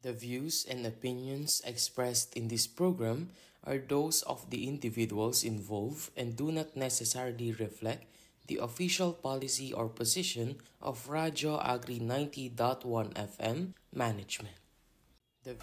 The views and opinions expressed in this program are those of the individuals involved and do not necessarily reflect the official policy or position of Radyo Agri 90.1 FM management. The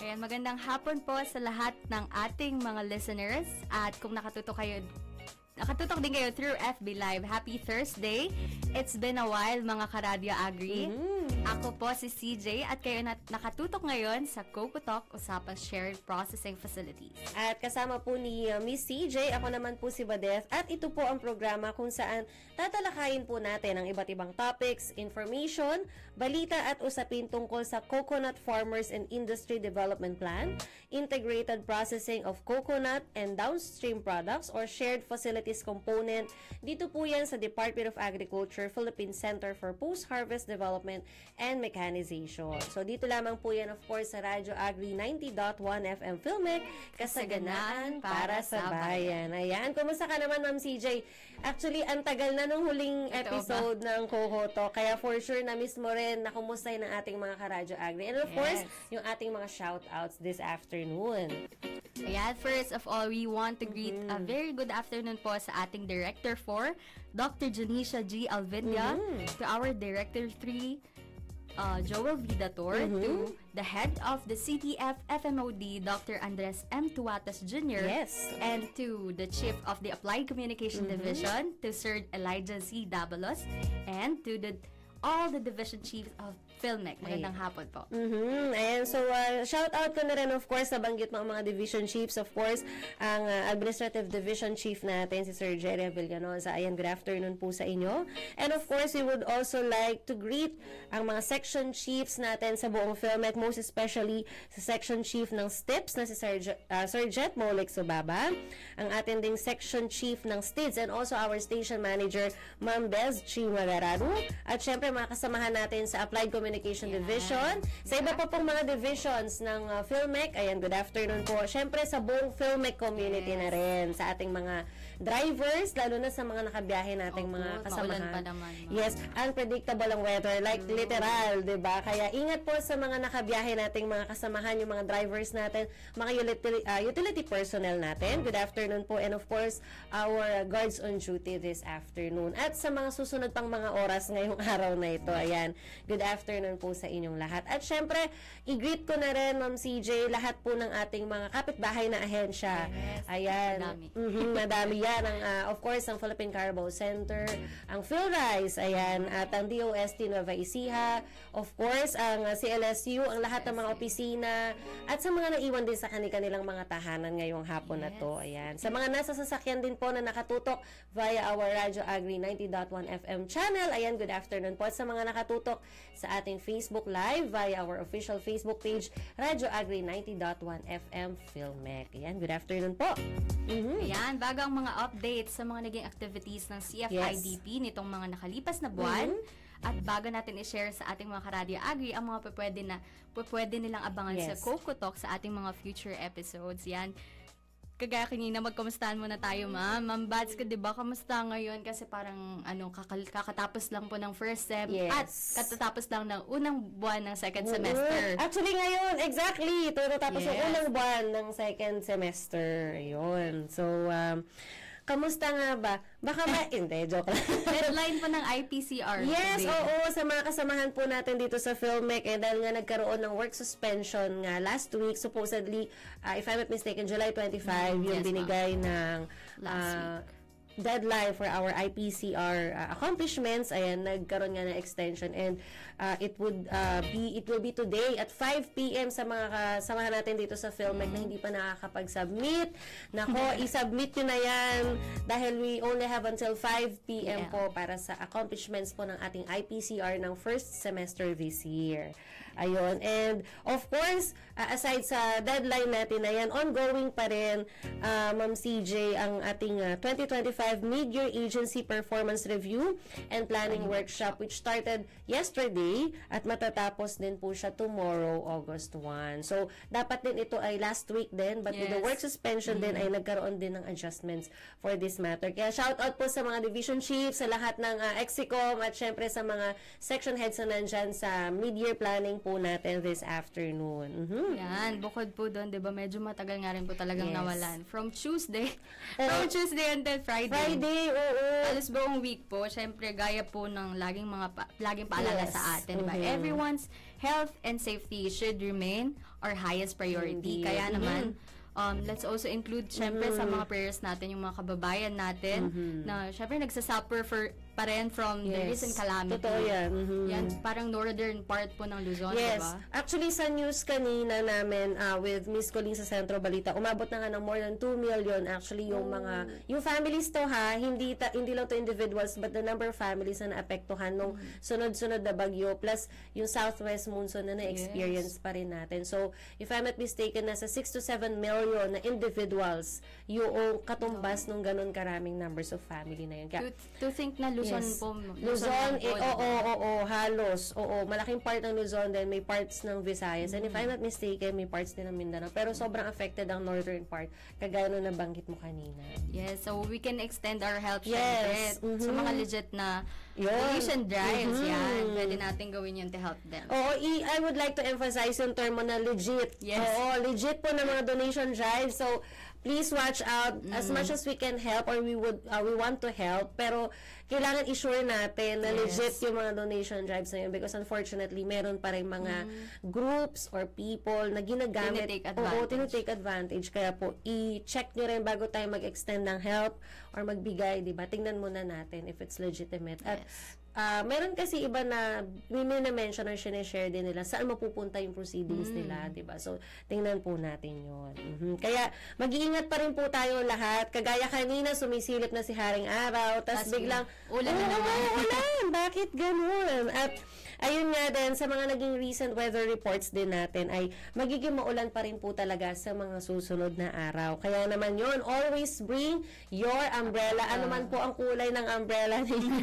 Ayan, magandang hapon po sa lahat ng ating mga listeners. At kung nakatutok din kayo through FB Live, happy Thursday. It's been a while mga karadyo Agri. Ako po si CJ at kayo nakatutok ngayon sa Coco Talk, Usapang Shared Processing Facilities. At kasama po ni Miss CJ, ako naman po si Badeth. At ito po ang programa kung saan tatalakayin po natin ang iba't ibang topics, information, balita at usapin tungkol sa Coconut Farmers and Industry Development Plan, Integrated Processing of Coconut and Downstream Products or Shared Facilities Component. Dito po yan sa Department of Agriculture, Philippine Center for Post-Harvest Development and Mechanization. So dito lamang po yan of course sa Radyo Agri 90.1 FM Filmek, kasaganaan para sa bayan. Ayan, kumusta ka naman Ma'am CJ? Actually, ang tagal na nung huling episode ng Coco Talk, kaya for sure na-miss mo rin na kumustahin ng ating mga karadyo Agri. And of course, yung ating mga shoutouts this afternoon. Ayan, first of all, we want to greet a very good afternoon po sa ating Director 4, Dr. Janisha G. Alvindia, to our Director 3, Joel Vidator, to the head of the CTF FMOD, Dr. Andres M. Tuatas Jr., and to the Chief of the Applied Communication Division, to Sir Elijah C. Dabalos, and to all the Division Chiefs of Filmek. Magandang hapon po. Ayan, so shout out ko na rin of course, nabanggit mo ang mga Division Chiefs, of course, ang Administrative Division Chief natin, si Sir Jerry Villanosa. Ayan, good afternoon po sa inyo. And of course, we would also like to greet ang mga Section Chiefs natin sa buong Filmek, most especially sa Section Chief ng STIPS na si Sir Jet Molek Subaba, ang ating ding Section Chief ng STIDS, and also our Station Manager, Ma'am Bez Chi Magarado, at syempre mga kasamahan natin sa Applied Communication Division, sa iba pa pong mga divisions ng Filmek. Ayan, good afternoon po. Syempre sa buong Filmek community na rin, sa ating mga drivers, lalo na sa mga nakabiyahe nating mga kasamahan. Pa naman, yes, unpredictable ang weather, like literal, 'di ba? Kaya ingat po sa mga nakabiyahe nating mga kasamahan, yung mga drivers natin, mga utility personnel natin. Good afternoon po, and of course, our guards on duty this afternoon. At sa mga susunod pang mga oras ngayong araw na ito, ayan, good afternoon po sa inyong lahat. At syempre, i-greet ko na rin, Ma'am CJ, lahat po ng ating mga kapitbahay na ahensya. Ayan. Madami yan. Of course, ang Philippine Carabao Center, ang PhilRice, ayan, at ang DOST Nueva Ecija, of course, ang CLSU, ang lahat ng mga opisina, at sa mga naiwan din sa kanilang mga tahanan ngayong hapon na to. Ayan. Sa mga nasa sasakyan din po na nakatutok via our Radyo Agri 90.1 FM channel, ayan, good afternoon po. At sa mga nakatutok sa ating Facebook Live via our official Facebook page, Radyo Agri 90.1 FM Filmek. Ayan, good afternoon po. Ayan, bago ang mga updates sa mga naging activities ng CFIDP nitong mga nakalipas na buwan, at bago natin i-share sa ating mga karadyo Agri ang mga pwede nilang abangan sa Coco Talk sa ating mga future episodes. Yan. Kagaya kanina, magkamustahan muna tayo, ma'am. Ma'am Bads, di ba? Kamusta ngayon? Kasi parang, kakatapos lang po ng first sem at katatapos lang ng unang buwan ng second semester. Actually, ngayon, exactly. Ito natapos yung unang buwan ng second semester. Ayun. So, kamusta nga ba? Baka hindi, joke lang. Deadline pa ng IPCR. Yes, oo, sa mga kasamahan po natin dito sa Filmek, dahil nga nagkaroon ng work suspension nga last week, supposedly, if I'm not mistaken, July 25, yung binigay ng last week. deadline for our IPCR accomplishments, ayan, nagkaroon nga ng extension, and it will be today at 5 p.m. sa mga kasamahan natin dito sa PhilMec na hindi pa nakakapag-submit. Nako, i-submit nyo na yan dahil we only have until 5 p.m. po para sa accomplishments po ng ating IPCR ng first semester this year. Ayun. And of course, aside sa deadline natin na yan, ongoing pa rin, Ma'am CJ, ang ating 2025 Mid-Year Agency Performance Review and Planning Workshop, which started yesterday at matatapos din po siya tomorrow, August 1. So, dapat din ito ay last week din, but with the work suspension din ay nagkaroon din ng adjustments for this matter. Kaya shout out po sa mga division chiefs, sa lahat ng Exicom, at syempre sa mga section heads na nandyan sa mid-year planning po natin this afternoon. Yan, bukod po doon, 'di ba, medyo matagal nga rin po talagang nawalan. From Tuesday until Friday. Oo. Alas buong week po, syempre gaya po ng laging paalala sa atin, 'di ba? Everyone's health and safety should remain our highest priority. Kaya naman, let's also include syempre sa mga prayers natin yung mga kababayan natin na syempre nagsasuffer pa rin from the recent calamity. Totoo yan. Yan, parang northern part po ng Luzon, diba? Actually, sa news kanina namin with Miss Colleen sa Sentro Balita, umabot na nga ng more than 2 million actually yung yung families to, ha, hindi lang to individuals, but the number of families na naapektuhan nung sunod-sunod na bagyo, plus yung southwest monsoon na na-experience pa rin natin. So, if I'm not mistaken, nasa 6 to 7 million na individuals yung katumbas nung ganun karaming numbers of family na yun. To think na Luzon po. Luzon, halos. Malaking part ng Luzon, then may parts ng Visayas. And if I'm not mistaken, may parts din ng Mindanao. Pero sobrang affected ang northern part, kagaya nung nabanggit mo kanina. Yes, so we can extend our help syempre. So mga legit na donation drives, yan. Pwede natin gawin yun to help them. I would like to emphasize yung term mo na legit. Yes. Legit po na mga donation drives. So, please watch out as much as we can help, or we want to help, pero kailangan i-sure natin na legit yung mga donation drives na yun, because unfortunately meron pa rin mga groups or people na ginagamit, tinitake advantage. Kaya po i-check nyo rin bago tayo mag-extend ng help or magbigay, diba? Tingnan muna natin if it's legitimate. At meron kasi iba na na-mention or sinishare din nila saan mapupunta yung proceedings nila, diba? So, tingnan po natin yun. Kaya, mag-iingat pa rin po tayo lahat. Kagaya kanina, sumisilip na si Haring Araw, tas biglang, ulan na naman. Ulan! Bakit ganun? At, ayun nga din, sa mga naging recent weather reports din natin, ay magiging maulan pa rin po talaga sa mga susunod na araw. Kaya naman yun, always bring your umbrella. Ano man po ang kulay ng umbrella ninyo.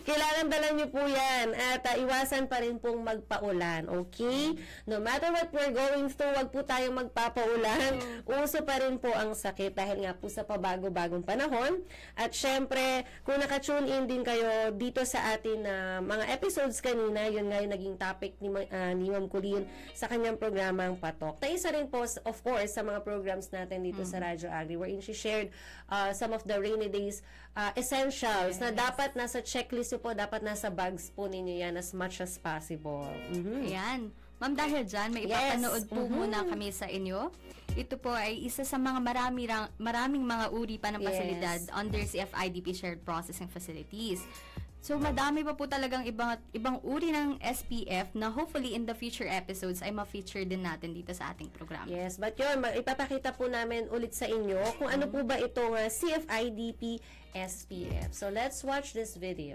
Kailangan dalan nyo po yan. At iwasan pa rin pong magpaulan. Okay? No matter what we're going through, wag po tayong magpapaulan. Uso pa rin po ang sakit dahil nga po sa pabago-bagong panahon. At syempre, kung naka-tune in din kayo dito sa atin mga episodes kanina, yun nga yung naging topic ni Ma'am Colleen sa kanyang programang Patok. Na isa rin po, of course, sa mga programs natin dito sa Radyo Agri, wherein she shared some of the rainy days essentials na dapat nasa checklist po, dapat nasa bags po ninyo yan as much as possible. Ayan. Ma'am, dahil dyan, may ipapanood po muna kami sa inyo. Ito po ay isa sa mga maraming mga uri pa ng pasilidad under CFIDP Shared Processing Facilities. So, madami pa po talagang ibang uri ng SPF na hopefully in the future episodes ay ma-feature din natin dito sa ating programa. Yes, but yun, ipapakita po namin ulit sa inyo kung ano po ba itong CFIDP SPF. So, let's watch this video.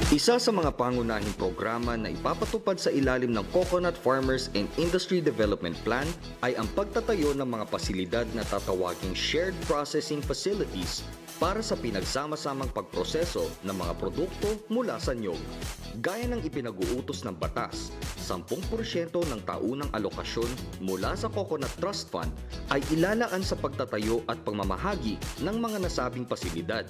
Isa sa mga pangunahing programa na ipapatupad sa ilalim ng Coconut Farmers and Industry Development Plan ay ang pagtatayo ng mga pasilidad na tatawaging Shared Processing Facilities para sa pinagsama-samang pagproseso ng mga produkto mula sa niyog. Gaya ng ipinag-uutos ng batas, 10% ng taunang alokasyon mula sa Coconut Trust Fund ay ilalaan sa pagtatayo at pagmamahagi ng mga nasabing pasilidad.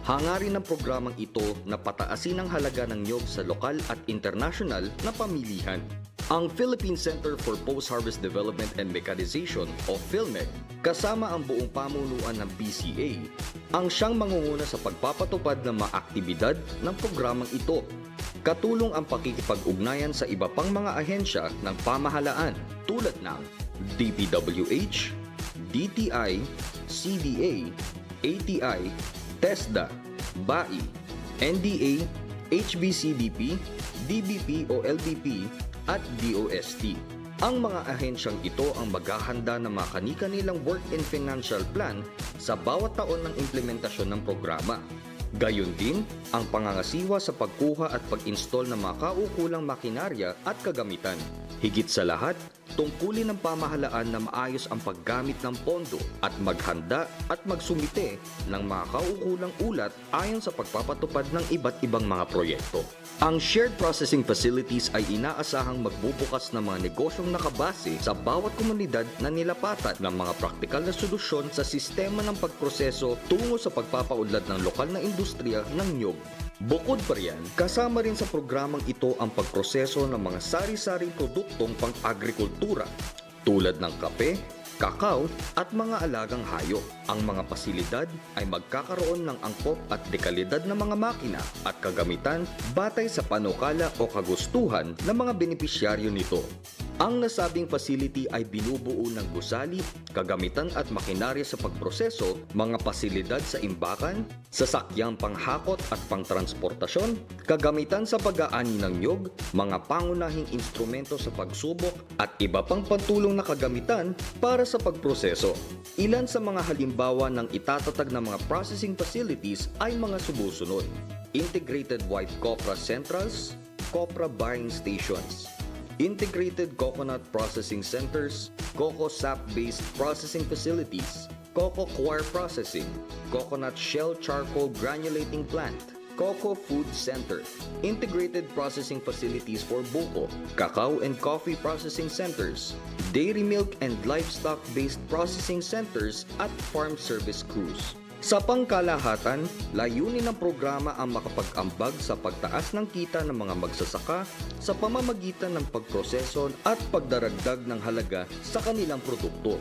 Hangarin ng programang ito na pataasin ang halaga ng niyog sa lokal at international na pamilihan. Ang Philippine Center for Post-Harvest Development and Mechanization o PhilMec, kasama ang buong pamunuan ng BCA, ang siyang mangunguna sa pagpapatupad ng mga aktibidad ng programang ito. Katulong ang pakikipag-ugnayan sa iba pang mga ahensya ng pamahalaan tulad ng DPWH, DTI, CDA, ATI, TESDA, BAI, NDA, HBCDP, DBP o LBP at DOST. Ang mga ahensyang ito ang maghahanda ng mga kani-kanilang work and financial plan sa bawat taon ng implementasyon ng programa. Gayon din ang pangangasiwa sa pagkuha at pag-install ng mga kaukulang makinarya at kagamitan. Higit sa lahat, tungkulin ng pamahalaan na maayos ang paggamit ng pondo at maghanda at magsumite ng mga kaukulang ulat ayon sa pagpapatupad ng iba't ibang mga proyekto. Ang shared processing facilities ay inaasahang magbubukas ng mga negosyong nakabase sa bawat komunidad na nilapatan ng mga praktikal na solusyon sa sistema ng pagproseso tungo sa pagpapaunlad ng lokal na industriya ng niyog. Bukod pa riyan, kasama rin sa programang ito ang pagproseso ng mga sari-saring produktong pang-agrikultura tulad ng kape, kakao at mga alagang hayop. Ang mga pasilidad ay magkakaroon ng angkop at dekalidad ng mga makina at kagamitan batay sa panukala o kagustuhan ng mga benepisyaryo nito. Ang nasabing facility ay binubuo ng gusali, kagamitan at makinarya sa pagproseso, mga pasilidad sa imbakan, sasakyang panghakot at pangtransportasyon, kagamitan sa pag-aani ng niyog, mga pangunahing instrumento sa pagsubok at iba pang pantulong na kagamitan para sa pagproseso. Ilan sa mga halimbawa ng itatatag ng mga processing facilities ay mga sumusunod: Integrated White Copra Centrals, Copra Buying Stations, Integrated Coconut Processing Centers, Coco Sap-based Processing Facilities, Coco Coir Processing, Coconut Shell Charcoal Granulating Plant, Coco Food Center, Integrated Processing Facilities for Buko, Cacao and Coffee Processing Centers, Dairy Milk and Livestock-based Processing Centers at Farm Service Crews. Sa pangkalahatan, layunin ng programa ang makapag-ambag sa pagtaas ng kita ng mga magsasaka sa pamamagitan ng pagproseso at pagdaragdag ng halaga sa kanilang produkto.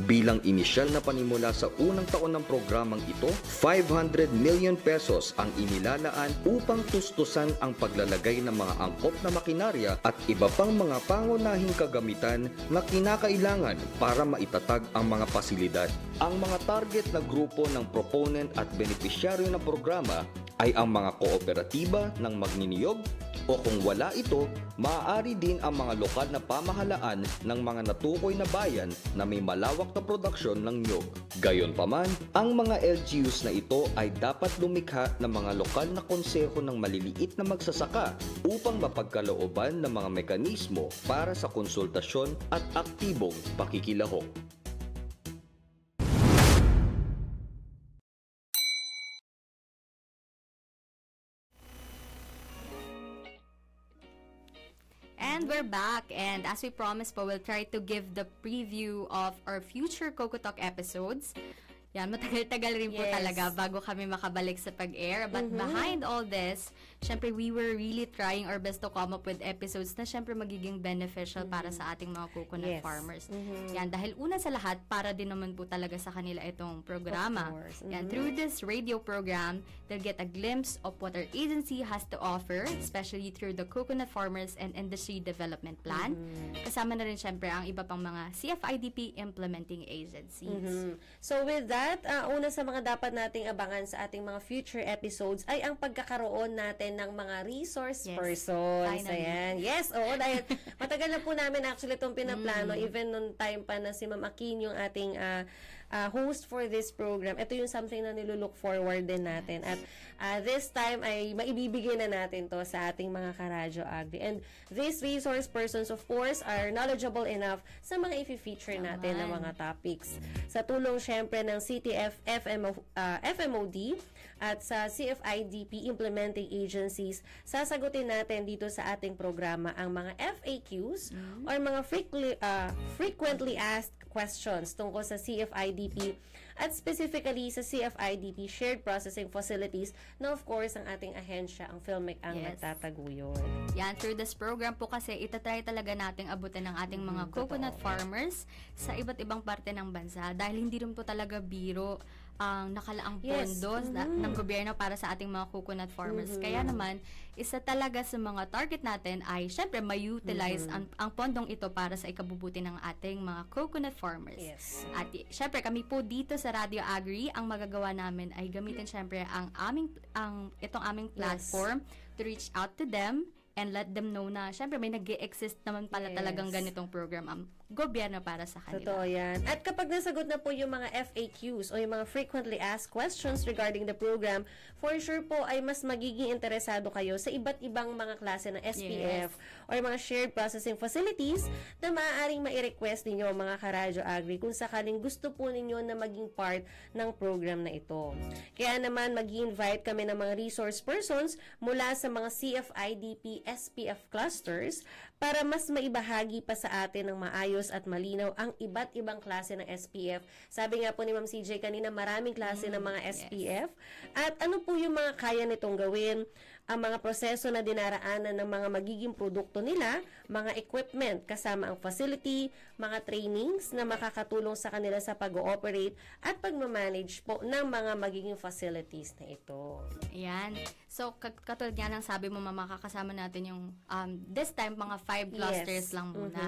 Bilang inisyal na panimula sa unang taon ng programang ito, 500 million pesos ang inilalaan upang tustusan ang paglalagay ng mga angkop na makinarya at iba pang mga pangunahing kagamitan na kinakailangan para maitatag ang mga pasilidad. Ang mga target na grupo ng proponent at benepisyaryo ng programa ay ang mga kooperatiba ng magniniyog o kung wala ito, maaari din ang mga lokal na pamahalaan ng mga natukoy na bayan na may malawak na produksyon ng niyog. Gayunpaman, ang mga LGUs na ito ay dapat lumikha ng mga lokal na konseho ng maliliit na magsasaka upang mapagkalooban ng mga mekanismo para sa konsultasyon at aktibong pakikilahok. And we're back, and as we promised po, we'll try to give the preview of our future Coco Talk episodes. Yan, matagal-tagal rin po talaga bago kami makabalik sa pag-air. But behind all this, syempre we were really trying our best to come up with episodes na syempre magiging beneficial para sa ating mga coconut farmers. Yan, dahil una sa lahat, para din naman po talaga sa kanila itong programa. Yan, through this radio program, they'll get a glimpse of what our agency has to offer, especially through the Coconut Farmers and Industry Development Plan. Kasama na rin syempre ang iba pang mga CFIDP implementing agencies. So with that, una sa mga dapat nating abangan sa ating mga future episodes ay ang pagkakaroon natin ng mga resource persons. Ayan. Yes, oo, dahil matagal na po namin actually itong pinaplano, even nung time pa na si Ma'am Akin yung ating host for this program, ito yung something na nilulook forward din natin. At this time ay maibibigay na natin to sa ating mga Karadyo Agri. And these resource persons, of course, are knowledgeable enough sa mga i-feature natin na mga topics. Sa tulong syempre ng CTF, FMOD, at sa CFIDP implementing agencies, sasagutin natin dito sa ating programa ang mga FAQs or mga frequently asked questions tungkol sa CFIDP at specifically sa CFIDP Shared Processing Facilities na of course ang ating ahensya, ang PhilMec ang nagtataguyod. Yan, through this program po kasi itatry talaga nating abutin ng ating mga coconut farmers sa iba't ibang parte ng bansa dahil hindi rin po talaga biro ang nakalaang pondo ng gobyerno para sa ating mga coconut farmers. Kaya naman, isa talaga sa mga target natin ay syempre ma-utilize ang pondong ito para sa ikabubuti ng ating mga coconut farmers. At syempre kami po dito sa Radio Agri, ang magagawa namin ay gamitin syempre itong aming platform to reach out to them and let them know na syempre may nag-exist naman pala talagang ganitong program ang gobyerno para sa kanila. Totoo yan. At kapag nasagot na po yung mga FAQs o yung mga frequently asked questions regarding the program, for sure po ay mas magiging interesado kayo sa iba't ibang mga klase ng SPF or mga shared processing facilities na maaaring mai-request ninyo mga Karadyo Agri kung sakaling gusto po ninyo na maging part ng program na ito. Kaya naman mag-invite kami ng mga resource persons mula sa mga CFIDP SPF clusters para mas maibahagi pa sa atin ng maayos at malinaw ang iba't ibang klase ng SPF. Sabi nga po ni Ma'am CJ kanina, maraming klase ng mga SPF. At ano po yung mga kaya nitong gawin, ang mga proseso na dinaraanan ng mga magiging produkto nila, mga equipment kasama ang facility, mga trainings na makakatulong sa kanila sa pag-ooperate at pag-manage po ng mga magiging facilities na ito. Ayan. So, katulad nga ng sabi mo, makakasama natin yung this time, mga 5 clusters lang muna.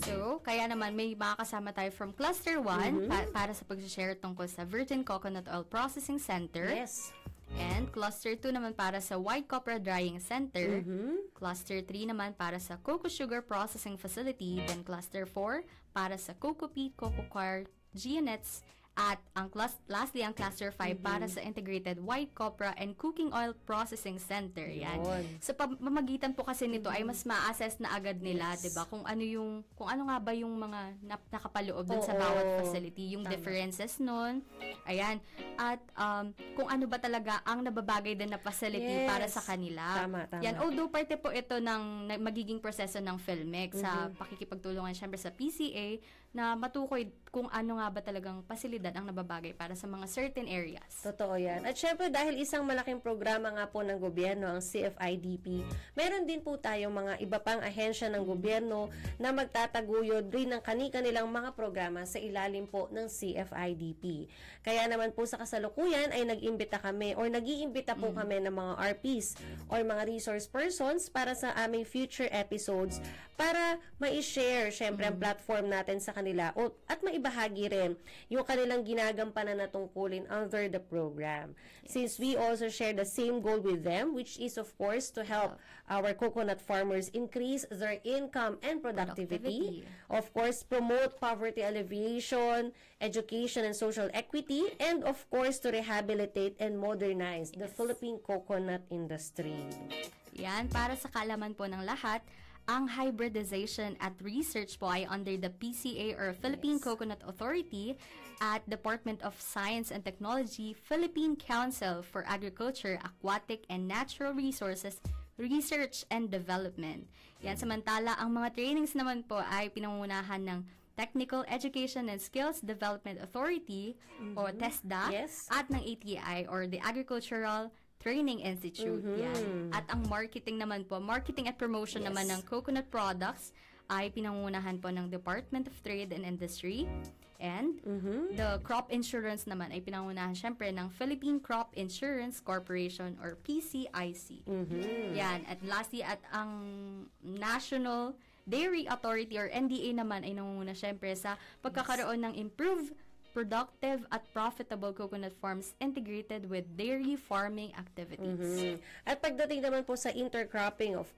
So, kaya naman may makakasama tayo from cluster 1 para sa pag-share tungkol sa Virgin Coconut Oil Processing Center. And cluster 2 naman para sa White Copra Drying Center. Cluster 3 naman para sa Cocoa Sugar Processing Facility. Then cluster 4 para sa Cocoa Peat, Cocoa Coir, Geonettes. At lastly, ang cluster 5 para sa Integrated White Copra and Cooking Oil Processing Center. Yan. Sa pamamagitan po kasi nito ay mas ma-assess na agad nila, 'di ba? Kung ano nga ba yung mga nakapaloob dun sa bawat facility, yung differences nun. Ayan. At kung ano ba talaga ang nababagay din na facility para sa kanila. Tama. Yan, although parte po ito ng magiging proseso ng PhilMec sa pakikipagtulungan syempre sa PCA na matukoy kung ano nga ba talagang pasilidad ang nababagay para sa mga certain areas. Totoo yan. At syempre dahil isang malaking programa nga po ng gobyerno ang CFIDP, meron din po tayong mga iba pang ahensya ng gobyerno na magtataguyod rin ng kani-kanilang mga programa sa ilalim po ng CFIDP. Kaya naman po sa kasalukuyan ay nag-imbita kami or nag-iimbita po kami ng mga RPs or mga resource persons para sa aming future episodes para ma-share syempre ang platform natin sa kanila at maibahagi rin yung kanilang ginagampanan na tungkulin under the program. Since we also share the same goal with them, which is of course to help our coconut farmers increase their income and productivity. Of course, promote poverty alleviation, education and social equity, and of course to rehabilitate and modernize the Philippine coconut industry. Yan, para sa kaalaman po ng lahat, ang hybridization at research po ay under the PCA or Philippine Coconut Authority at Department of Science and Technology, Philippine Council for Agriculture, Aquatic and Natural Resources, Research and Development. Yan, samantala, ang mga trainings naman po ay pinangunahan ng Technical Education and Skills Development Authority o TESDA at ng ATI or the Agricultural Training Institute. Yan. At ang marketing naman po, marketing at promotion naman ng coconut products ay pinangunahan po ng Department of Trade and Industry. And the crop insurance naman ay pinangunahan syempre ng Philippine Crop Insurance Corporation or PCIC. Yan. At lastly, at ang National Dairy Authority or NDA naman ay nangunguna syempre sa pagkakaroon ng improved, productive at profitable coconut farms integrated with dairy farming activities. At pagdating naman po sa intercropping of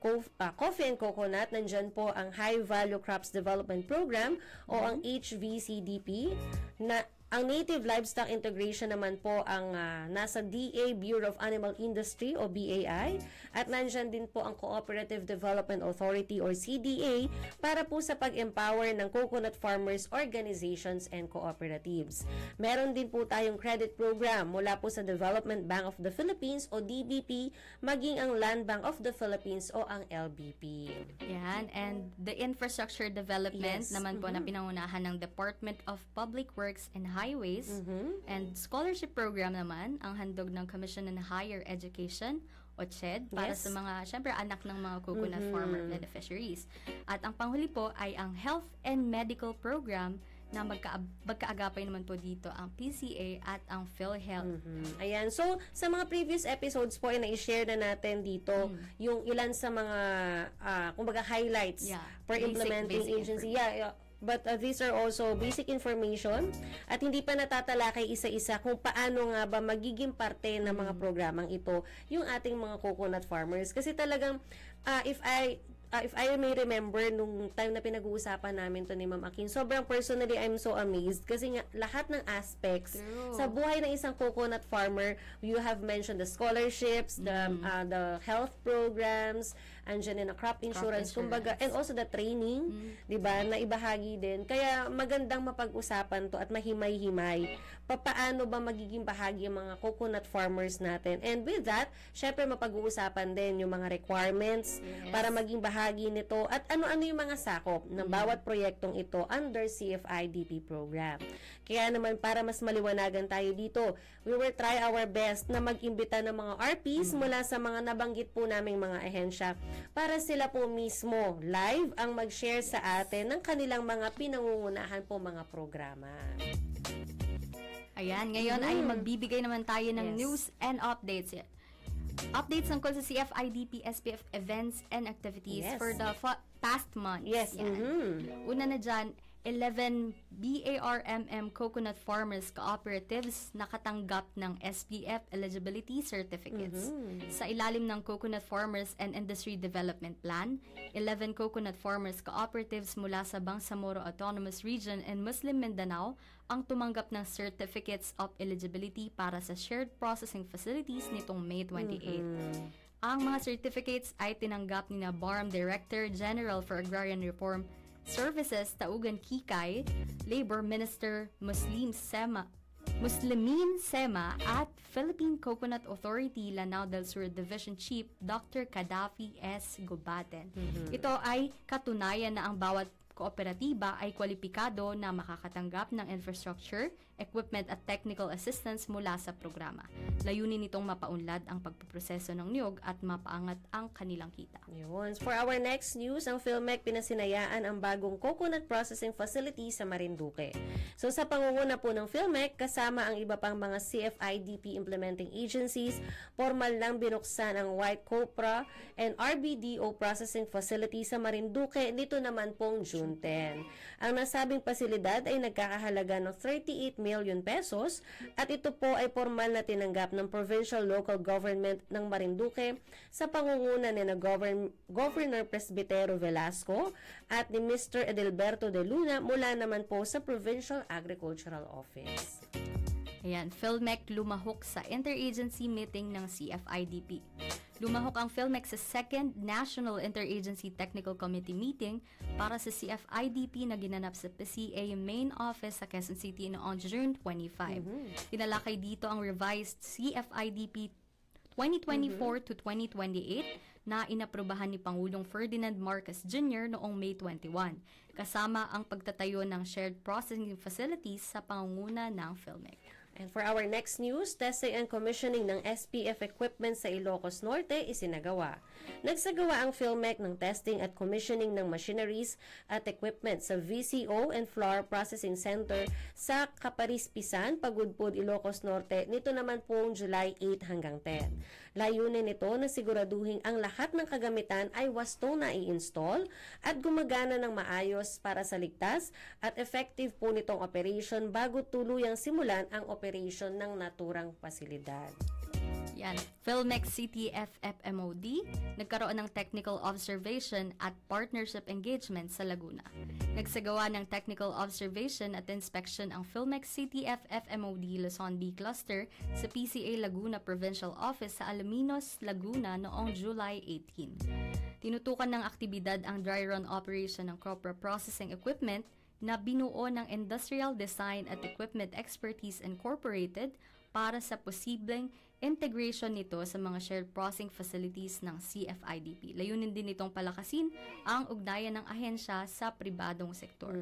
coffee and coconut, nandyan po ang High Value Crops Development Program o ang HVCDP na Ang Native Livestock Integration naman po ang nasa DA, Bureau of Animal Industry o BAI, at nandyan din po ang Cooperative Development Authority or CDA para po sa pag-empower ng coconut farmers, organizations, and cooperatives. Meron din po tayong credit program mula po sa Development Bank of the Philippines o DBP, maging ang Land Bank of the Philippines o ang LBP. Yan, and the infrastructure development naman po na pinangunahan ng Department of Public Works and Highways, and scholarship program naman ang handog ng Commission on Higher Education o CHED para sa mga, syempre, anak ng mga coconut farmer beneficiaries. At ang panghuli po ay ang Health and Medical Program na magkaagapay naman po dito ang PCA at ang PhilHealth. Ayan. So, sa mga previous episodes po, ay na-share na natin dito yung ilan sa mga, kumbaga, highlights for implementing agency. But these are also basic information at hindi pa natatalakay isa-isa kung paano nga ba magiging parte ng mga programang ito yung ating mga coconut farmers. Kasi talagang, if I may remember, nung time na pinag-uusapan namin to ni Ma'am Akin, sobrang personally, I'm so amazed kasi nga lahat ng aspects sa buhay ng isang coconut farmer, you have mentioned the scholarships, the health programs, andyan din ang crop insurance, kumbaga, and also the training, di ba, na ibahagi din. Kaya magandang mapag-usapan to at mahimay-himay. Paano ba magiging bahagi ang mga coconut farmers natin? And with that, syempre mapag-uusapan din yung mga requirements para maging bahagi nito at ano-ano yung mga sakop ng bawat proyektong ito under CFIDP program. Kaya naman, para mas maliwanagan tayo dito, we will try our best na mag-imbita ng mga RPs mula sa mga nabanggit po naming mga ahensya para sila po mismo live ang mag-share sa atin ng kanilang mga pinangungunahan po mga programa. Ayan, ngayon ay magbibigay naman tayo ng news and updates. Updates tungkol sa CFIDP SPF events and activities for the past month. Una na dyan, 11 BARMM coconut farmers cooperatives nakatanggap ng SPF eligibility certificates. Sa ilalim ng Coconut Farmers and Industry Development Plan, 11 coconut farmers cooperatives mula sa Bangsamoro Autonomous Region and Muslim Mindanao ang tumanggap ng certificates of eligibility para sa shared processing facilities nitong May 28. Ang mga certificates ay tinanggap ni na BARM Director General for Agrarian Reform Services Taugan Kikay, Labor Minister Muslimin Sema at Philippine Coconut Authority Lanao del Sur Division Chief Dr. Kadafi S. Gubaten. Ito ay katunayan na ang bawat kooperatiba ay kwalipikado na makakatanggap ng infrastructure, equipment at technical assistance mula sa programa. Layunin nitong mapaunlad ang pagpoproseso ng niyog at mapaangat ang kanilang kita. Yun. For our next news, ang PhilMec pinasinayaan ang bagong coconut processing facility sa Marinduque. So sa pangunguna po ng PhilMec, kasama ang iba pang mga CFIDP implementing agencies, formal nang binuksan ang White Copra and RBDO processing facility sa Marinduque nito naman pong June 10. Ang nasabing pasilidad ay nagkakahalaga ng 38 million pesos at ito po ay formal na tinanggap ng Provincial Local Government ng Marinduque sa pangunguna ni na Governor Presbitero Velasco at ni Mr. Edelberto de Luna mula naman po sa Provincial Agricultural Office. Ayan, PhilMec lumahok sa interagency meeting ng CFIDP. Lumahok ang PhilMec sa second National Interagency Technical Committee meeting para sa CFIDP na ginanap sa PCA Main Office sa Quezon City noong June 25. Tinalakay dito ang revised CFIDP 2024 to 2028 na inaprubahan ni Pangulong Ferdinand Marcos Jr. noong May 21, kasama ang pagtatayo ng shared processing facilities sa pangunguna ng PhilMec. And for our next news, testing and commissioning ng SPF equipment sa Ilocos Norte isinagawa. Nagsagawa ang PhilMec ng testing at commissioning ng machineries at equipment sa VCO and Flour Processing Center sa Kaparispisan, Pagudpud, Ilocos Norte nito naman pong July 8 hanggang 10. Layunin nito na siguraduhin ang lahat ng kagamitan ay wastong na i-install at gumagana ng maayos para sa ligtas at effective po nitong operation bago tuluyang simulan ang operation ng naturang pasilidad. Yan. Filmex CTF-FMOD nagkaroon ng technical observation at partnership engagement sa Laguna. Nagsagawa ng technical observation at inspection ang Filmex CTF-FMOD Luzon B Cluster sa PCA Laguna Provincial Office sa Alaminos, Laguna noong July 18. Tinutukan ng aktibidad ang dry run operation ng copra processing equipment na binuo ng Industrial Design at Equipment Expertise Incorporated para sa posibleng integration nito sa mga shared processing facilities ng CFIDP. Layunin din nitong palakasin ang ugnayan ng ahensya sa pribadong sektor.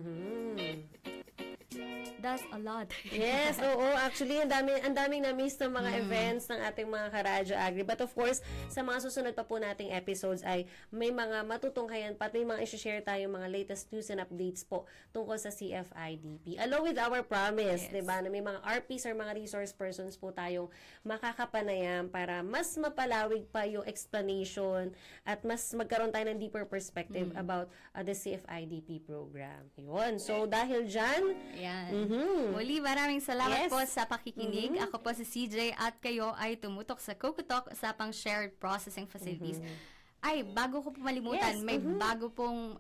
That's a lot. Yes, oo. Actually, ang daming na-miss ng mga events ng ating mga Karadyo Agri. But of course, sa mga susunod pa po nating episodes ay may mga matutunghayan pa at may mga isi-share tayo mga latest news and updates po tungkol sa CFIDP. Along with our promise, diba, na may mga RPs or mga resource persons po tayong makakapanayam para mas mapalawig pa yung explanation at mas magkaroon tayo ng deeper perspective about the CFIDP program. Yun. So, dahil dyan, muli, maraming salamat po sa pakikinig. Ako po si CJ at kayo ay tumutok sa Cocotalk usapang shared processing facilities. Ay, bago ko po malimutan, may bago pong,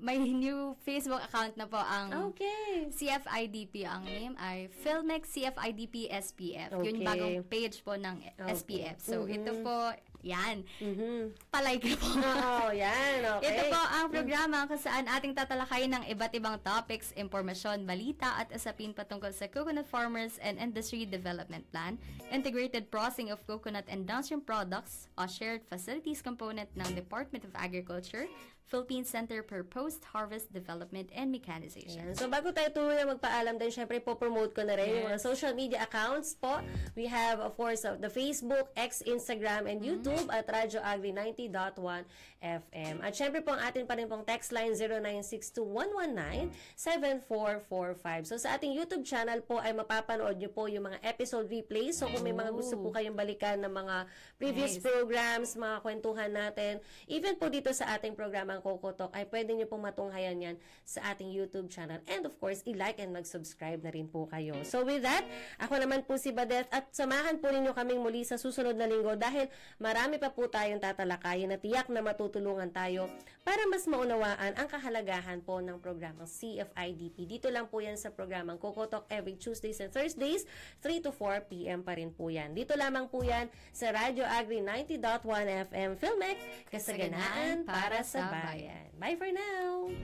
may new Facebook account na po ang CFIDP. Ang name ay Filmex CFIDP SPF. Yun yung bagong page po ng SPF. So, ito po, yan. Palike po. Yan. Okay. Ito po ang programa kung saan ating tatalakayin ng iba't ibang topics, impormasyon, balita at usapin patungkol sa Coconut Farmers and Industry Development Plan, Integrated Processing of Coconut and Downstream Products, a Shared Facilities Component ng Department of Agriculture, Philippine Center for Post-Harvest Development and Mechanization. Yan. So, bago tayo tuloy na magpaalam din, syempre po promote ko na rin yung mga social media accounts po. We have, of course, the Facebook, X, Instagram, and YouTube at Radyo Agri 90.1 FM. At syempre po, ang atin pa rin pong text line 0962-119-7445. So, sa ating YouTube channel po ay mapapanood nyo po yung mga episode replays. So, kung may mga gusto po kayong balikan ng mga previous programs, mga kwentuhan natin, even po dito sa ating programang Cocotalk, ay pwede nyo pong matunghayan yan sa ating YouTube channel. And of course, i-like and mag-subscribe na rin po kayo. So with that, ako naman po si Badet at samahan po ninyo kaming muli sa susunod na linggo dahil marami pa po tayong tatalakayin na tiyak na matutulungan tayo para mas maunawaan ang kahalagahan po ng programang CFIDP. Dito lang po yan sa programang Cocotalk every Tuesdays and Thursdays, 3 to 4 p.m. pa rin po yan. Dito lamang po yan sa Radyo Agri 90.1 FM Filmex, kasaganaan para sa bayan. Bye for now!